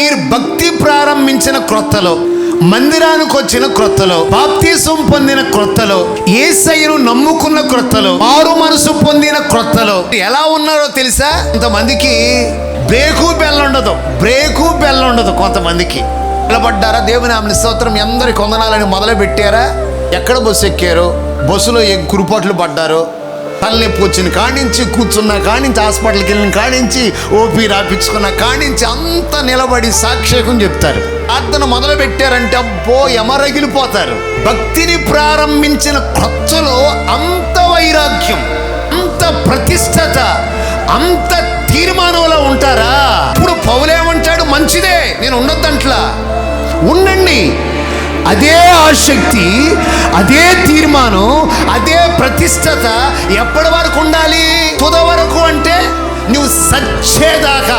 మీరు భక్తి ప్రారంభించిన క్రొత్తలో, మందిరానికి వచ్చిన క్రొత్తలో, బాప్తిసం పొందిన క్రొత్తలో, యేసయ్యను నమ్ముకున్న క్రొత్తలో, మారు మనసు పొందిన క్రొత్తలో ఎలా ఉన్నారో తెలుసా? కొంతమందికి బ్రేకు బెల్ ఉండదు. కొంతమందికి నిలబడ్డారా, దేవుని ఆమె స్తోత్రం, అందరి కొందనాలని మొదలు పెట్టారా, ఎక్కడ బస్సు ఎక్కారు, బస్సులో కురుపాట్లు పడ్డారు, తలనొప్పి వచ్చిన కానించి, కూర్చున్న కానించి, హాస్పిటల్కి వెళ్ళిన కానించి, ఓపీ రాపించుకున్న కానించి అంతా నిలబడి సాక్ష్యం చెప్తారు. ప్రార్థన మొదలు పెట్టారంటే అబ్బో ఎమరగిలిపోతారు. భక్తిని ప్రారంభించిన కొత్తలో అంత వైరాగ్యం, అంత ప్రతిష్టత, అంత తీర్మానంలో ఉంటారా? ఇప్పుడు పౌలేమంటాడు, మంచిదే, నేను ఉండొద్దంట్లా, ఉండండి. అదే ఆసక్తి, అదే తీర్మానం, అదే ప్రతిష్టత ఎప్పటి వరకు ఉండాలి? తుద వరకు అంటే నువ్వు సచ్చేదాకా.